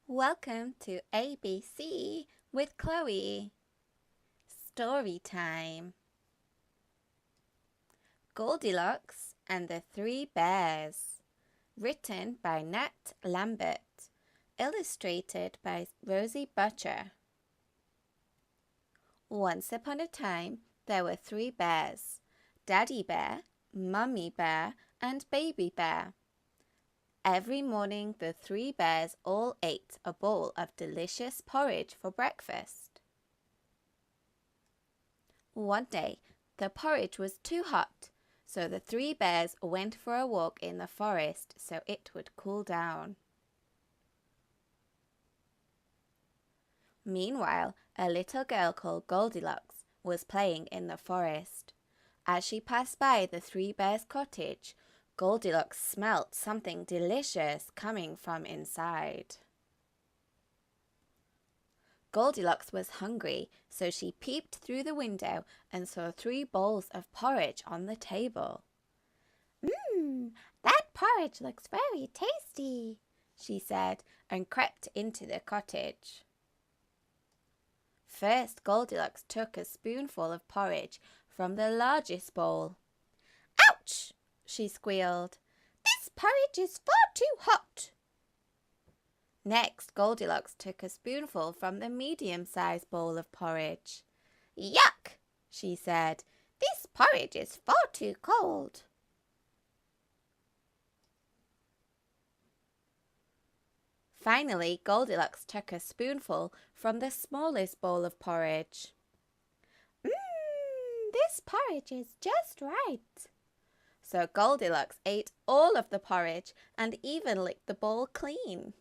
Welcome to ABC with Chloe. Story time. Goldilocks and the Three Bears. Written by Nat Lambert. Illustrated by Rosie Butcher. Once upon a time, there were 3 bears. Daddy Bear, Mummy Bear, and Baby Bear. Every morning, the 3 bears all ate a bowl of delicious porridge for breakfast. One day, the porridge was too hot, so the 3 bears went for a walk in the forest so it would cool down. Meanwhile, a little girl called Goldilocks was playing in the forest. As she passed by the 3 bears' cottage, Goldilocks smelt something delicious coming from inside. Goldilocks was hungry, so she peeped through the window and saw 3 bowls of porridge on the table. That porridge looks very tasty," she said, and crept into the cottage. First, Goldilocks took a spoonful of porridge from the largest bowl. "Ouch!" she squealed. "This porridge is far too hot." Next, Goldilocks took a spoonful from the medium-sized bowl of porridge. "Yuck!" she said. "This porridge is far too cold." Finally, Goldilocks took a spoonful from the smallest bowl of porridge. This porridge is just right." So Goldilocks ate all of the porridge and even licked the bowl clean.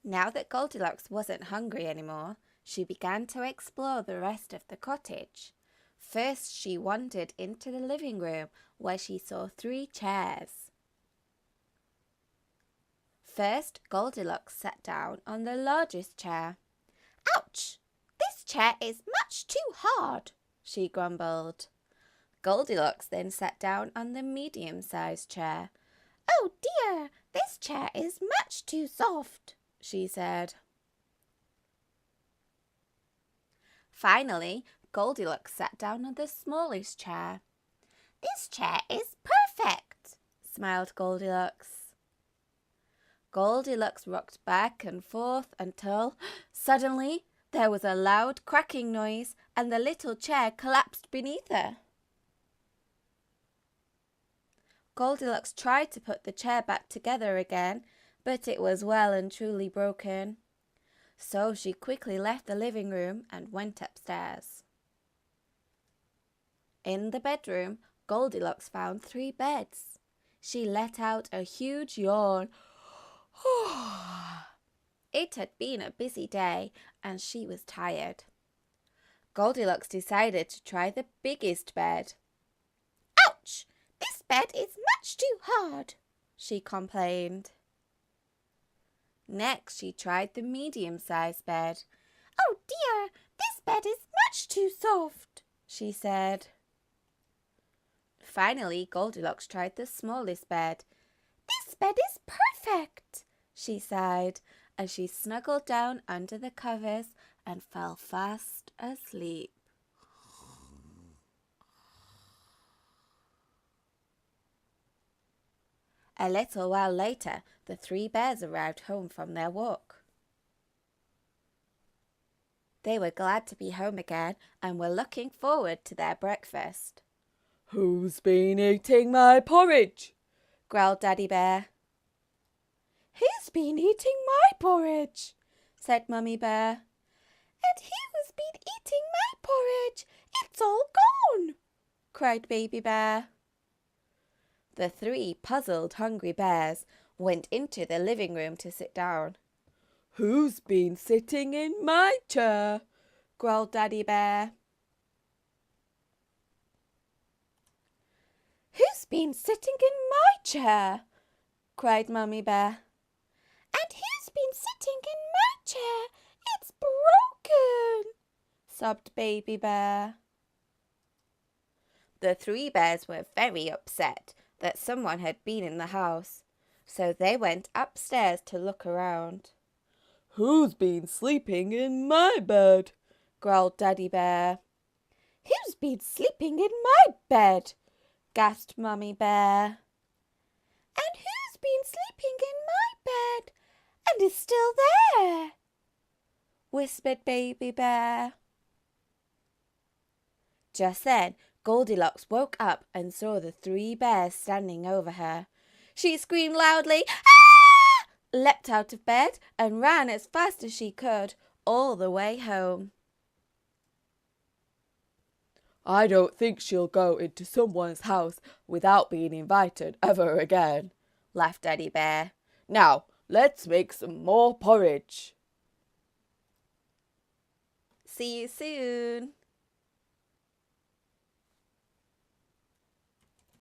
Now that Goldilocks wasn't hungry anymore, she began to explore the rest of the cottage. First, she wandered into the living room where she saw 3 chairs. First, Goldilocks sat down on the largest chair. "Ouch! This chair is much too hard," she grumbled. Goldilocks then sat down on the medium-sized chair. "Oh dear, this chair is much too soft," she said. Finally, Goldilocks sat down on the smallest chair. "This chair is perfect," smiled Goldilocks. Goldilocks rocked back and forth until, suddenly, there was a loud cracking noise and the little chair collapsed beneath her. Goldilocks tried to put the chair back together again, but it was well and truly broken. So she quickly left the living room and went upstairs. In the bedroom, Goldilocks found 3 beds. She let out a huge yawn. It had been a busy day and she was tired. Goldilocks decided to try the biggest bed. "Ouch! This bed is much too hard," she complained. Next, she tried the medium-sized bed. "Oh dear, this bed is much too soft," she said. Finally, Goldilocks tried the smallest bed. "This bed is perfect," she sighed, as she snuggled down under the covers and fell fast asleep. A little while later, the 3 bears arrived home from their walk. They were glad to be home again and were looking forward to their breakfast. "Who's been eating my porridge?" growled Daddy Bear. "Who's been eating my porridge?" said Mummy Bear. "And who's been eating my porridge? It's all gone!" cried Baby Bear. The 3 puzzled, hungry bears went into the living room to sit down. "Who's been sitting in my chair?" growled Daddy Bear. "Who's been sitting in my chair?" cried Mummy Bear. "And who's been sitting in my chair? It's broken!" sobbed Baby Bear. The three bears were very upset that someone had been in the house, so they went upstairs to look around. "Who's been sleeping in my bed?" growled Daddy Bear. "Who's been sleeping in my bed?" gasped Mummy Bear. "And who's been sleeping in my bed and is still there?" whispered Baby Bear. Just then, Goldilocks woke up and saw the three bears standing over her. She screamed loudly, "Ah!" leapt out of bed and ran as fast as she could all the way home. "I don't think she'll go into someone's house without being invited ever again," laughed Daddy Bear. "Now, let's make some more porridge." See you soon.